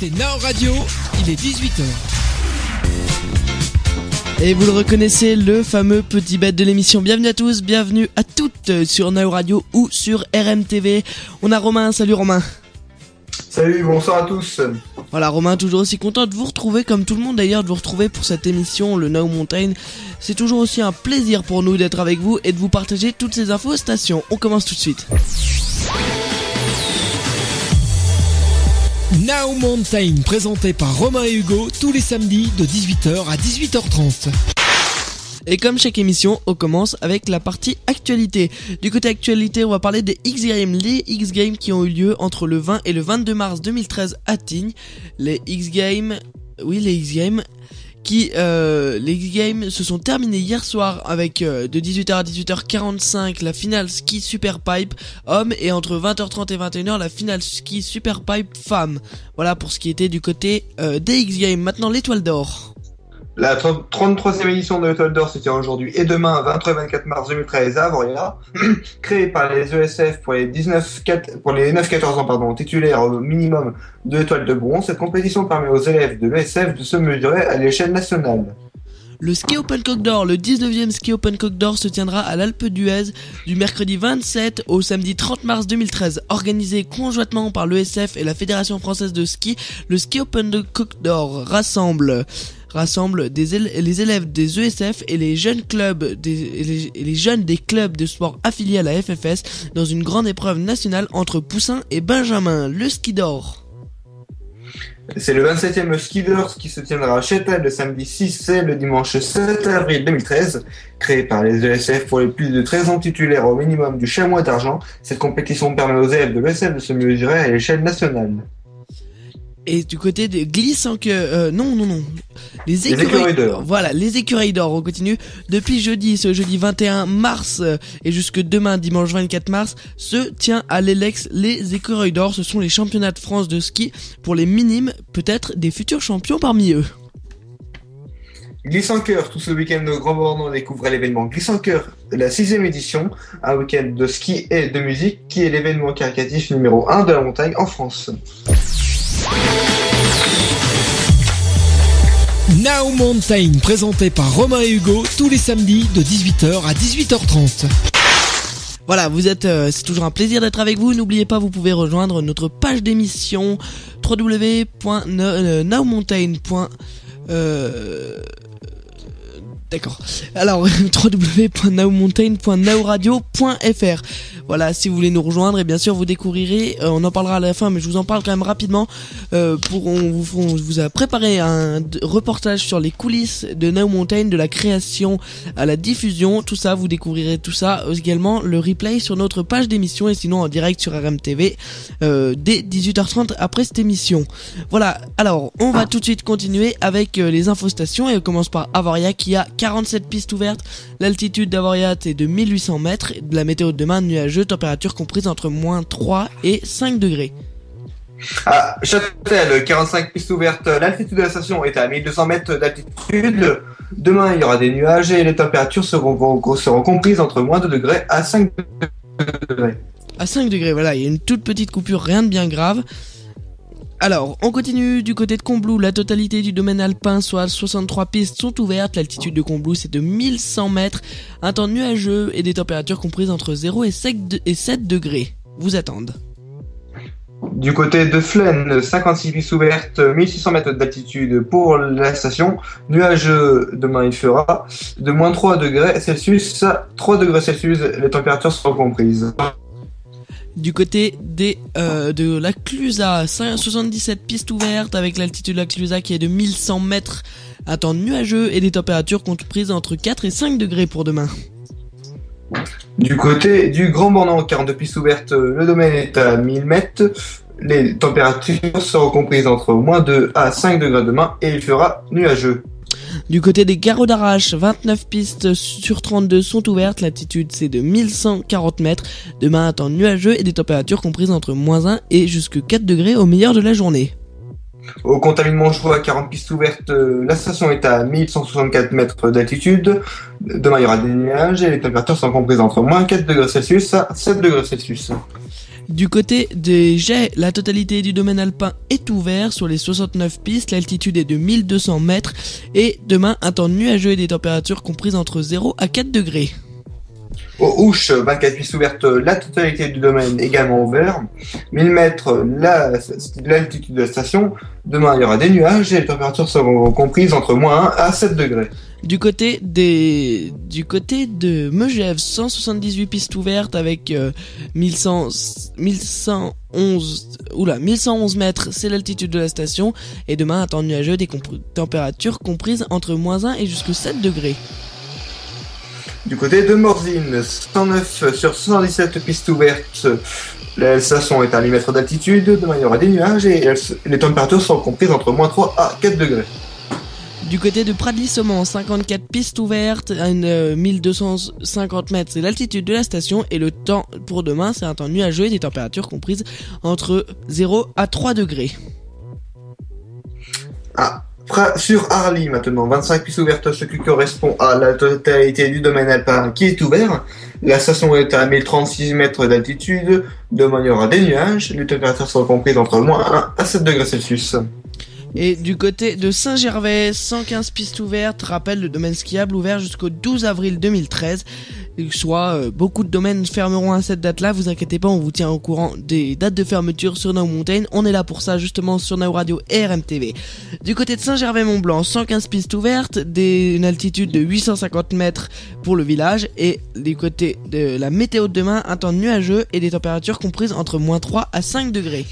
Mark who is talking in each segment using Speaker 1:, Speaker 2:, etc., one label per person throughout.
Speaker 1: écoutez Nao Radio, il est 18h.
Speaker 2: Et vous le reconnaissez, le fameux petit bête de l'émission. Bienvenue à tous, bienvenue à toutes sur Nao Radio ou sur RMTV. On a Romain, salut Romain.
Speaker 3: Salut, bonsoir à tous.
Speaker 2: Voilà Romain, toujours aussi content de vous retrouver, comme tout le monde d'ailleurs, de vous retrouver pour cette émission, le Nao Mountain. C'est toujours aussi un plaisir pour nous d'être avec vous et de vous partager toutes ces infos stations. On commence tout de suite.
Speaker 1: Nao Mountain, présenté par Romain et Hugo, tous les samedis de 18h à 18h30.
Speaker 2: Et comme chaque émission, on commence avec la partie actualité. Du côté actualité, on va parler des X-Games. Les X-Games qui ont eu lieu entre le 20 et le 22 mars 2013 à Tignes. Les X-Games se sont terminés hier soir avec de 18h à 18h45 la finale ski superpipe hommes et entre 20h30 et 21h la finale ski superpipe femmes. Voilà pour ce qui était du côté des X-Games. Maintenant l'étoile d'or.
Speaker 3: La 33e édition de l'Étoile d'Or se tient aujourd'hui et demain, 23 et 24 mars 2013 à Avoriaz, créée par les ESF pour les 9-14 ans titulaires au minimum de l'étoile de bronze. Cette compétition permet aux élèves de l'ESF de se mesurer à l'échelle nationale.
Speaker 2: Le Ski Open Côte d'Or, le 19e Ski Open Côte d'Or se tiendra à l'Alpe d'Huez du mercredi 27 au samedi 30 mars 2013. Organisé conjointement par l'ESF et la Fédération Française de Ski, le Ski Open de Côte d'Or rassemble les élèves des ESF et les jeunes des clubs de sport affiliés à la FFS dans une grande épreuve nationale entre poussins et benjamins, le ski d'or.
Speaker 3: C'est le 27e ski d'or qui se tiendra à Châtel le samedi 6 et le dimanche 7 avril 2013. Créé par les ESF pour les plus de 13 ans titulaires au minimum du chamois d'argent, cette compétition permet aux élèves de l'ESF de se mesurer à l'échelle nationale.
Speaker 2: Et du côté des les écureuils d'or. Voilà, les écureuils d'or, on continue. Depuis ce jeudi 21 mars et jusque demain, dimanche 24 mars, se tient à l'Elex les écureuils d'or. Ce sont les championnats de France de ski pour les minimes, peut-être des futurs champions parmi eux.
Speaker 3: Glisse en cœur, tout ce week-end de Grand Bornand découvre l'événement Glisse en cœur, la 6e édition, un week-end de ski et de musique qui est l'événement caritatif numéro 1 de la montagne en France.
Speaker 1: Nao Mountain, présenté par Romain et Hugo, tous les samedis de 18h à 18h30.
Speaker 2: Voilà, c'est toujours un plaisir d'être avec vous. N'oubliez pas, vous pouvez rejoindre notre page d'émission www.naomountain.com. D'accord. Alors www.naomountain.naoradio.fr. Voilà, si vous voulez nous rejoindre, et bien sûr vous découvrirez, on en parlera à la fin, mais je vous en parle quand même rapidement. On vous a préparé un reportage sur les coulisses de Nao Mountain, de la création à la diffusion, tout ça, vous découvrirez tout ça. Également le replay sur notre page d'émission et sinon en direct sur RMTV dès 18h30 après cette émission. Voilà, alors on va tout de suite continuer avec les infostations et on commence par Avoriaz qui a 47 pistes ouvertes. L'altitude d'Avoriaz est de 1800 mètres. De la météo de demain, nuageux, température comprise entre moins 3 et 5 degrés.
Speaker 3: À Châtel, 45 pistes ouvertes. L'altitude de la station est à 1200 mètres d'altitude. Demain, il y aura des nuages et les températures seront comprises entre moins 2 degrés à 5 degrés.
Speaker 2: À 5 degrés, voilà, il y a une toute petite coupure, rien de bien grave. Alors, on continue du côté de Combloux. La totalité du domaine alpin, soit 63 pistes, sont ouvertes. L'altitude de Combloux, c'est de 1100 mètres. Un temps nuageux et des températures comprises entre 0 et 7 degrés. Vous attendent.
Speaker 3: Du côté de Flaine, 56 pistes ouvertes, 1600 mètres d'altitude pour la station. Nuageux, demain il fera de moins 3 degrés Celsius à 3 degrés Celsius. Les températures seront comprises.
Speaker 2: Du côté de la Clusaz, 77 pistes ouvertes avec l'altitude de la Clusaz qui est de 1100 mètres, un temps nuageux et des températures comprises entre 4 et 5 degrés pour demain.
Speaker 3: Du côté du Grand Bornand, 42 pistes ouvertes, le domaine est à 1000 mètres. Les températures seront comprises entre moins 2 à 5 degrés demain et il fera nuageux.
Speaker 2: Du côté des Garrots d'Arrache, 29 pistes sur 32 sont ouvertes, l'altitude c'est de 1140 mètres, demain un temps nuageux et des températures comprises entre moins 1 et jusque 4 degrés au meilleur de la journée.
Speaker 3: Au Contamine-Montjoie, 40 pistes ouvertes, la station est à 1164 mètres d'altitude, demain il y aura des nuages et les températures sont comprises entre moins 4 degrés Celsius à 7 degrés Celsius.
Speaker 2: Du côté des jets, la totalité du domaine alpin est ouverte sur les 69 pistes, l'altitude est de 1200 mètres et demain un temps nuageux et des températures comprises entre 0 à 4 degrés.
Speaker 3: Au Ouche, 24 pistes ouvertes, la totalité du domaine également ouvert. 1000 mètres, l'altitude de la station. Demain, il y aura des nuages et les températures seront comprises entre moins 1 à 7 degrés.
Speaker 2: Du côté de Megève, 178 pistes ouvertes avec 1111 mètres, c'est l'altitude de la station. Et demain, un temps nuageux, des températures comprises entre moins 1 et jusqu'à 7 degrés.
Speaker 3: Du côté de Morzine, 109 sur 117 pistes ouvertes, la station est à 1000 mètres d'altitude. Demain, il y aura des nuages et les températures sont comprises entre moins 3 à 4 degrés.
Speaker 2: Du côté de Pradly-Saumon, 54 pistes ouvertes, 1250 mètres, c'est l'altitude de la station et le temps pour demain, c'est un temps nuageux et des températures comprises entre 0 à 3 degrés.
Speaker 3: Sur Arly maintenant, 25 pistes ouvertes, ce qui correspond à la totalité du domaine alpin qui est ouvert. La station est à 1036 mètres d'altitude. Demain, il y aura des nuages. Les températures sont comprises entre moins 1 à 7 degrés Celsius.
Speaker 2: Et du côté de Saint-Gervais, 115 pistes ouvertes, rappelle le domaine skiable ouvert jusqu'au 12 avril 2013. Soit beaucoup de domaines fermeront à cette date-là, vous inquiétez pas, on vous tient au courant des dates de fermeture sur Now Mountain. On est là pour ça justement sur Now Radio et RMTV. Du côté de Saint-Gervais-Mont-Blanc, 115 pistes ouvertes, une altitude de 850 mètres pour le village. Et du côté de la météo de demain, un temps nuageux et des températures comprises entre moins 3 à 5 degrés.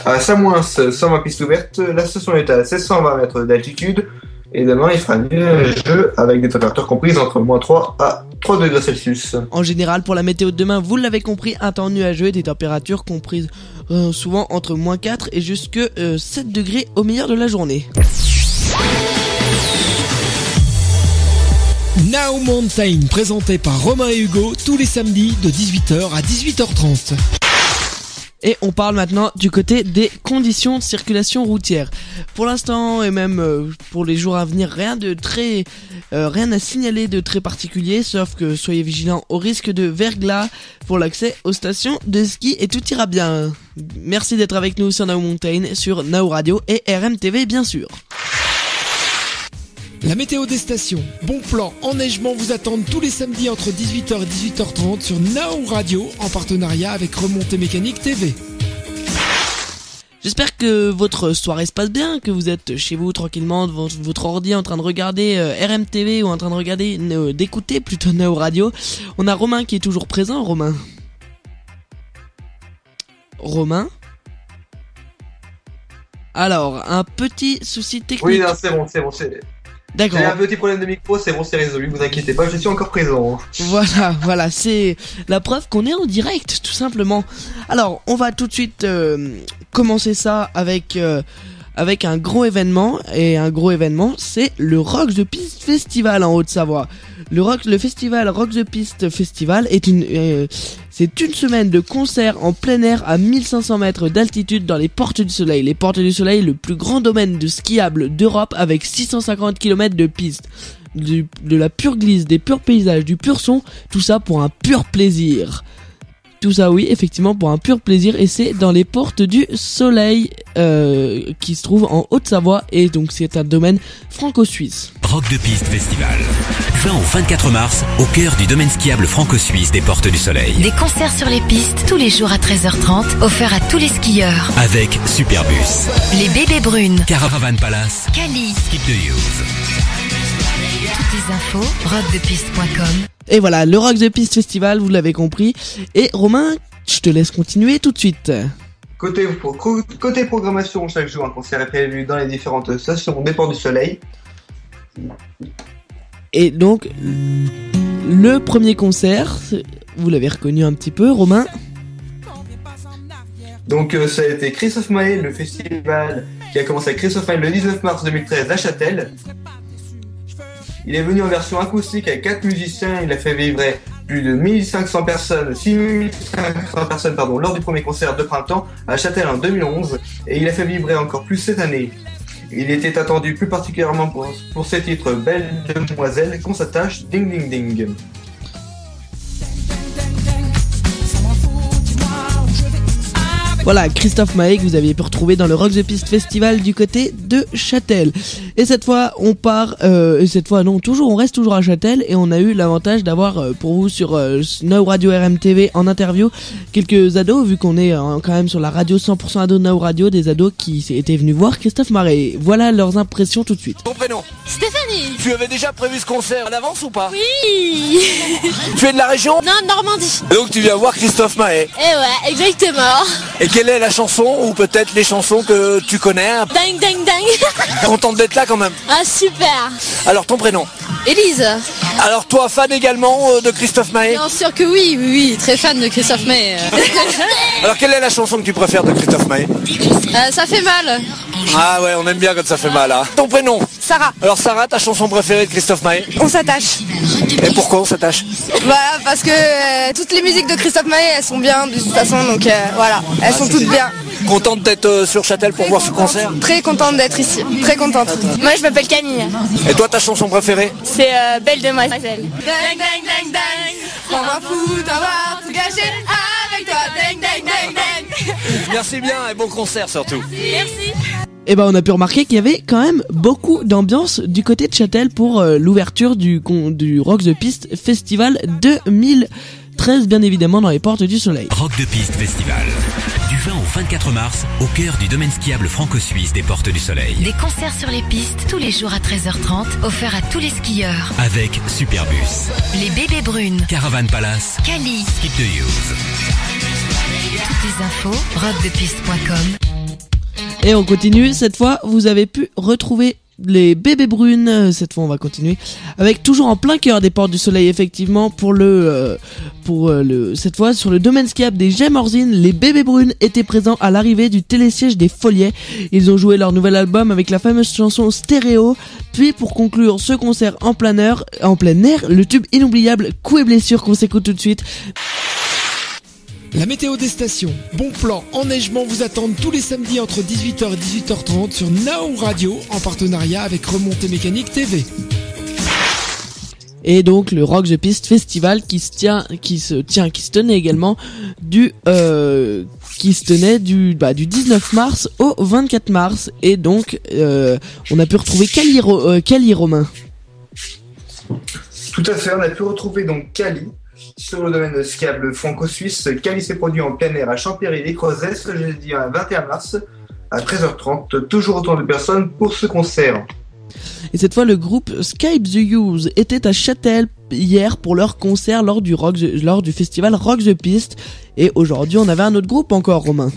Speaker 3: À Samoins, 120 pistes ouvertes, la station est à 1620 mètres d'altitude et demain il fera nuageux avec des températures comprises entre moins 3 à 3 degrés Celsius.
Speaker 2: En général, pour la météo de demain, vous l'avez compris, un temps nuageux et des températures comprises souvent entre moins 4 et jusque 7 degrés au milieu de la journée.
Speaker 1: Now Mountain, présenté par Romain et Hugo, tous les samedis de 18h à 18h30.
Speaker 2: Et on parle maintenant du côté des conditions de circulation routière. Pour l'instant et même pour les jours à venir, rien à signaler de très particulier, sauf que soyez vigilants au risque de verglas pour l'accès aux stations de ski et tout ira bien. Merci d'être avec nous sur Now Mountain, sur Now Radio et RMTV bien sûr.
Speaker 1: La météo des stations, bon plan, enneigement vous attendent tous les samedis entre 18h et 18h30 sur Now Radio en partenariat avec Remontée Mécanique TV.
Speaker 2: J'espère que votre soirée se passe bien, que vous êtes chez vous tranquillement devant votre ordi en train de regarder RMTV ou en train de regarder, d'écouter plutôt Now Radio. On a Romain qui est toujours présent, Romain. Alors, un petit souci technique.
Speaker 3: Oui, non, c'est bon.
Speaker 2: D'accord.
Speaker 3: J'ai un petit problème de micro, c'est bon, c'est résolu, vous inquiétez pas, je suis encore présent.
Speaker 2: Voilà, c'est la preuve qu'on est en direct, tout simplement. Alors, on va tout de suite commencer ça avec un gros événement, et un gros événement, c'est le Rock the Piste Festival en Haute-Savoie. Le festival Rock the Piste Festival c'est une semaine de concerts en plein air à 1500 mètres d'altitude dans les Portes du Soleil. Les Portes du Soleil, le plus grand domaine de skiable d'Europe avec 650 km de pistes. De la pure glisse, des purs paysages, du pur son, tout ça pour un pur plaisir. Tout ça, oui, effectivement, pour un pur plaisir, et c'est dans les Portes du Soleil qui se trouve en Haute-Savoie, et donc c'est un domaine franco-suisse.
Speaker 4: Rock de Piste Festival, 20 au 24 mars, au cœur du domaine skiable franco-suisse des Portes du Soleil.
Speaker 5: Des concerts sur les pistes, tous les jours à 13h30, offerts à tous les skieurs.
Speaker 4: Avec Superbus,
Speaker 5: Les Bébés Brunes,
Speaker 4: Caravan Palace,
Speaker 5: Cali,
Speaker 4: Skip the Use.
Speaker 5: Toutes les infos, rockdepiste.com.
Speaker 2: Et voilà, le Rock the Piste Festival, vous l'avez compris. Et Romain, je te laisse continuer tout de suite.
Speaker 3: Côté programmation, chaque jour un concert est prévu dans les différentes stations des Portes du Soleil.
Speaker 2: Et donc, le premier concert, vous l'avez reconnu un petit peu, Romain.
Speaker 3: Donc ça a été Christophe Maé, le festival qui a commencé avec Christophe Maé le 19 mars 2013 à Châtel. Il est venu en version acoustique avec 4 musiciens, il a fait vibrer plus de 6500 personnes lors du premier concert de printemps à Châtel en 2011, et il a fait vibrer encore plus cette année. Il était attendu plus particulièrement pour ses titres Belle Demoiselle, Qu'on s'attache, Ding Ding Ding.
Speaker 2: Voilà, Christophe Maé que vous aviez pu retrouver dans le Rock the Piste Festival du côté de Châtel. Et cette fois, on part, on reste toujours à Châtel et on a eu l'avantage d'avoir pour vous sur Now Radio RMTV en interview quelques ados, vu qu'on est quand même sur la radio 100% ados Now Radio, des ados qui étaient venus voir Christophe Maé. Voilà leurs impressions tout de suite.
Speaker 6: Ton prénom?
Speaker 7: Stéphanie.
Speaker 6: Tu avais déjà prévu ce concert en avance ou pas?
Speaker 7: Oui.
Speaker 6: Tu es de la région?
Speaker 7: Non, Normandie.
Speaker 6: Donc tu viens voir Christophe Maé.
Speaker 7: Eh ouais, exactement.
Speaker 6: Et quelle est la chanson ou peut-être les chansons que tu connais?
Speaker 7: Ding, ding, ding.
Speaker 6: Contente d'être là quand même.
Speaker 7: Ah, super.
Speaker 6: Alors ton prénom?
Speaker 7: Élise.
Speaker 6: Alors toi, fan également de Christophe Maé?
Speaker 7: Bien sûr que oui, très fan de Christophe Maé.
Speaker 6: Alors quelle est la chanson que tu préfères de Christophe Maé?
Speaker 7: Ça fait mal.
Speaker 6: Ah ouais, on aime bien quand ça fait mal. Hein. Ton prénom?
Speaker 7: Sarah.
Speaker 6: Alors Sarah, ta chanson préférée de Christophe Maé?
Speaker 7: On s'attache.
Speaker 6: Et pourquoi on s'attache?
Speaker 7: Voilà, parce que toutes les musiques de Christophe Maé, elles sont bien de toute façon, donc voilà, elles sont toutes bien.
Speaker 6: Contente d'être sur Châtel pour voir ce concert?
Speaker 7: Très contente d'être ici, très contente. Moi je m'appelle Camille.
Speaker 6: Et toi, ta chanson préférée?
Speaker 7: C'est Belle Demoiselle. Ding, ding, ding, ding. On va foutre, on va tout gâcher avec toi. Ding, ding, ding, ding.
Speaker 6: Merci bien et bon concert surtout.
Speaker 7: Merci.
Speaker 2: Et ben on a pu remarquer qu'il y avait quand même beaucoup d'ambiance du côté de Châtel pour l'ouverture du Rock the Piste Festival 2013, bien évidemment dans les Portes du Soleil.
Speaker 4: Rock the Piste Festival. Du 20 au 24 mars, au cœur du domaine skiable franco-suisse des Portes du Soleil.
Speaker 5: Des concerts sur les pistes tous les jours à 13h30, offerts à tous les skieurs.
Speaker 4: Avec Superbus,
Speaker 5: Les Bébés Brunes,
Speaker 4: Caravan Palace,
Speaker 5: Cali.
Speaker 4: Skip the Use.
Speaker 5: Toutes les infos, rockthepiste.com.
Speaker 2: Et on continue, cette fois vous avez pu retrouver les Bébés Brunes. Cette fois on va continuer avec toujours en plein cœur des Portes du Soleil, effectivement, cette fois sur le domaine skiable des Gemorzines. Les Bébés Brunes étaient présents à l'arrivée du télésiège des Foliets. Ils ont joué leur nouvel album avec la fameuse chanson Stéréo, puis pour conclure ce concert en plein air, le tube inoubliable Coups et blessures qu'on s'écoute tout de suite.
Speaker 1: La météo des stations, bon plan, enneigement vous attendent tous les samedis entre 18h et 18h30 sur Now Radio en partenariat avec Remontée Mécanique TV.
Speaker 2: Et donc le Rock the Piste Festival qui se tenait également du 19 mars au 24 mars. Et donc on a pu retrouver Cali Romain.
Speaker 3: Tout à fait, on a pu retrouver donc Cali sur le domaine skiable franco-suisse. Cali s'est produit en plein air à Champéry-les-Crozets le jeudi 21 mars à 13h30, toujours autant de personnes pour ce concert.
Speaker 2: Et cette fois, le groupe Skype the Use était à Châtel hier pour leur concert lors du festival Rock the Piste. Et aujourd'hui, on avait un autre groupe encore, Romain.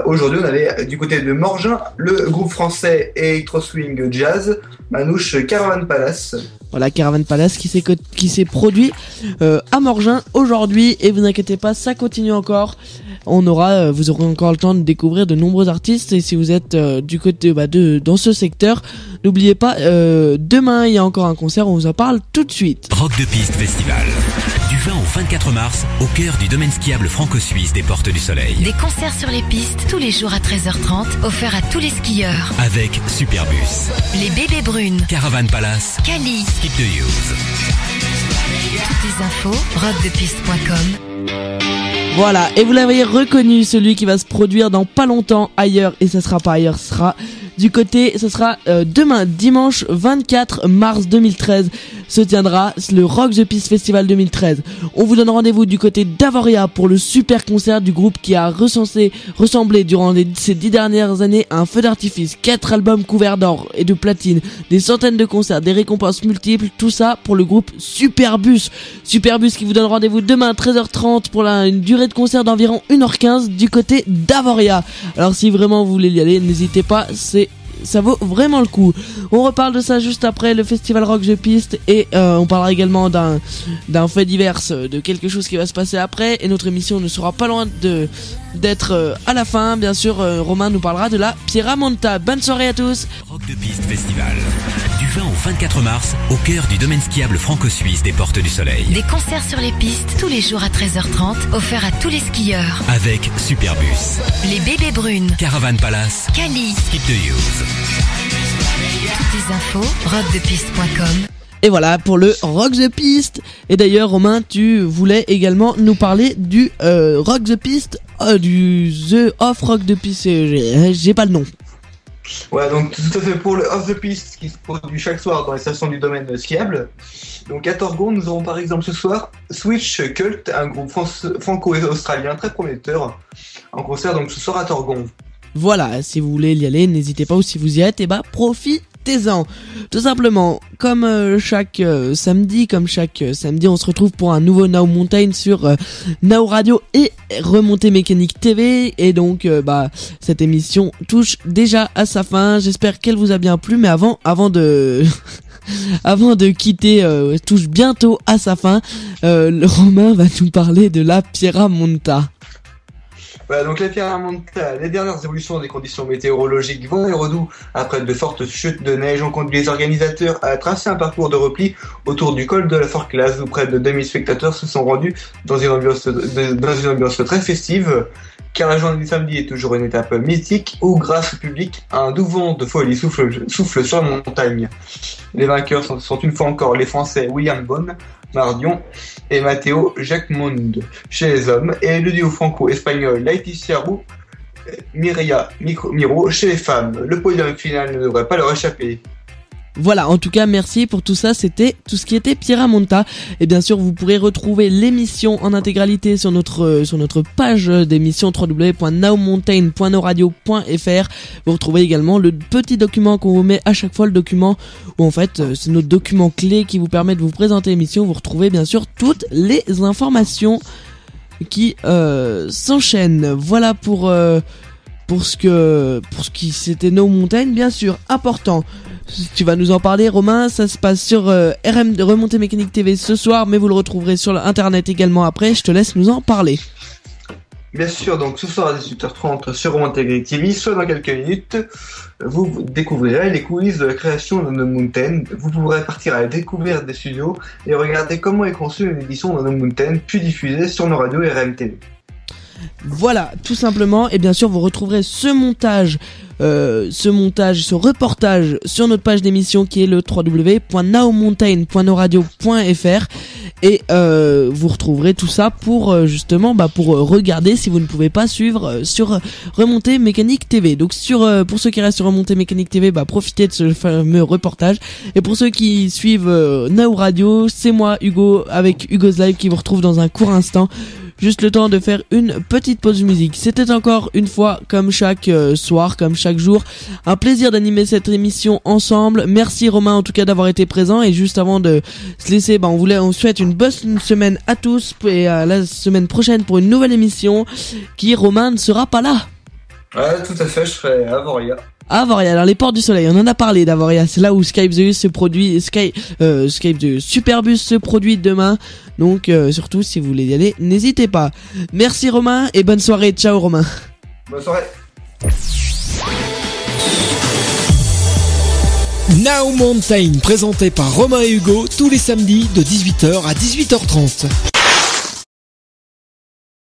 Speaker 3: Aujourd'hui, on avait du côté de Morgin le groupe français Electro Swing Jazz, Manouche Caravan Palace.
Speaker 2: Voilà, Caravan Palace qui s'est produit à Morgin aujourd'hui. Et vous inquiétez pas, ça continue encore. Vous aurez encore le temps de découvrir de nombreux artistes. Et si vous êtes du côté dans ce secteur, n'oubliez pas, demain il y a encore un concert, on vous en parle tout de suite.
Speaker 4: Rock the Piste Festival. Du 20 au 24 mars, au cœur du domaine skiable franco-suisse des Portes du Soleil.
Speaker 5: Des concerts sur les pistes tous les jours à 13h30, offerts à tous les skieurs.
Speaker 4: Avec Superbus,
Speaker 5: Les Bébés Brunes,
Speaker 4: Caravan Palace,
Speaker 5: Cali.
Speaker 4: Skip the Use.
Speaker 5: Toutes les infos, rockthepiste.com.
Speaker 2: Voilà, et vous l'avez reconnu, celui qui va se produire dans pas longtemps ailleurs, et ça sera pas ailleurs, ce sera demain, dimanche 24 mars 2013, se tiendra le Rock the Piste Festival 2013. On vous donne rendez-vous du côté d'Avoria pour le super concert du groupe qui a ressemblé durant ces 10 dernières années à un feu d'artifice, 4 albums couverts d'or et de platine, des centaines de concerts, des récompenses multiples, tout ça pour le groupe Superbus. Superbus qui vous donne rendez-vous demain à 13h30 pour une durée de concert d'environ 1h15 du côté d'Avoria. Alors si vraiment vous voulez y aller, n'hésitez pas, ça vaut vraiment le coup. On reparle de ça juste après le festival Rock the Piste et on parlera également d'un fait divers, de quelque chose qui va se passer après, et notre émission ne sera pas loin d'être à la fin. Bien sûr, Romain nous parlera de la Pietramonta. Bonne soirée à tous.
Speaker 4: Rock the Piste Festival. Du 20 au 24 mars, au cœur du domaine skiable franco-suisse des Portes du Soleil.
Speaker 5: Des concerts sur les pistes tous les jours à 13h30, offerts à tous les skieurs.
Speaker 4: Avec Superbus,
Speaker 5: Les Bébés Brunes,
Speaker 4: Caravan Palace,
Speaker 5: Cali.
Speaker 4: Skip the Use.
Speaker 5: Toutes les infos, rockthepiste.com.
Speaker 2: Et voilà pour le Rock the Piste. Et d'ailleurs, Romain, tu voulais également nous parler du Rock the Piste The Off-Rock de Piste, j'ai pas le nom.
Speaker 3: Ouais, donc tout à fait pour le Off the Piste qui se produit chaque soir dans les stations du domaine skiable. Donc à Torgon, nous aurons par exemple ce soir Switch Cult, un groupe franco-australien très prometteur, en concert donc ce soir à Torgon.
Speaker 2: Voilà, si vous voulez y aller, n'hésitez pas, ou si vous y êtes, profitez-en. Tout simplement, comme chaque samedi, on se retrouve pour un nouveau Now Mountain sur Now Radio et Remontée Mécanique TV. Et donc, cette émission touche déjà à sa fin. J'espère qu'elle vous a bien plu, mais avant de quitter, touche bientôt à sa fin. Le Romain va nous parler de la Pietramonta.
Speaker 3: Voilà, donc la Pietramonta, les dernières évolutions des conditions météorologiques vont et redoux après de fortes chutes de neige ont conduit les organisateurs à tracer un parcours de repli autour du col de la Forclaz où près de 2000 spectateurs se sont rendus dans une ambiance très festive, car la journée du samedi est toujours une étape mythique où, grâce au public, un doux vent de folie souffle sur la montagne. Les vainqueurs sont une fois encore les Français William Bonne, Mardion et Matteo Jacquemond chez les hommes et le duo franco-espagnol Laetitia Roux, Mireia Miro chez les femmes. Le podium final ne devrait pas leur échapper.
Speaker 2: Voilà, en tout cas, merci pour tout ça, c'était tout ce qui était Pietramonta. Et bien sûr, vous pourrez retrouver l'émission en intégralité sur notre page d'émission www.nowmountain.noradio.fr. Vous retrouvez également le petit document qu'on vous met à chaque fois, le document où en fait, c'est notre document clé qui vous permet de vous présenter l'émission. Vous retrouvez bien sûr toutes les informations qui s'enchaînent. Voilà pour ce qui c'était Now Mountain, bien sûr, important. Tu vas nous en parler, Romain. Ça se passe sur Remontée Mécanique TV ce soir, mais vous le retrouverez sur l'internet également après. Je te laisse nous en parler.
Speaker 3: Bien sûr, donc ce soir à 18h30 sur Remontée Mécanique TV, soit dans quelques minutes, vous découvrirez les coulisses de la création de No Mountain. Vous pourrez partir à la découverte des studios et regarder comment est conçue une édition de No Mountain, puis diffusée sur nos radios et RMTV.
Speaker 2: Voilà, tout simplement. Et bien sûr, vous retrouverez ce reportage sur notre page d'émission qui est le www.nowmountain.noradio.fr et vous retrouverez tout ça pour pour regarder si vous ne pouvez pas suivre sur Remontée Mécanique TV. Donc pour ceux qui restent sur Remontée Mécanique TV, profitez de ce fameux reportage. Et pour ceux qui suivent Now Radio, c'est moi Hugo avec Hugo's Live qui vous retrouve dans un court instant. Juste le temps de faire une petite pause musique. C'était encore une fois, comme chaque soir, comme chaque jour, un plaisir d'animer cette émission ensemble. Merci Romain en tout cas d'avoir été présent. Et juste avant de se laisser, on souhaite une bonne semaine à tous. Et à la semaine prochaine pour une nouvelle émission qui, Romain, ne sera pas là.
Speaker 3: Ouais, tout à fait, je serai à Avoria.
Speaker 2: Avoria, alors les Portes du Soleil, on en a parlé d'Avoria, c'est là où Skype the se produit, Skype the Superbus se produit demain, donc surtout si vous voulez y aller, n'hésitez pas. Merci Romain et bonne soirée, ciao Romain.
Speaker 3: Bonne soirée.
Speaker 1: Now Mountain, présenté par Romain et Hugo, tous les samedis de 18h à 18h30.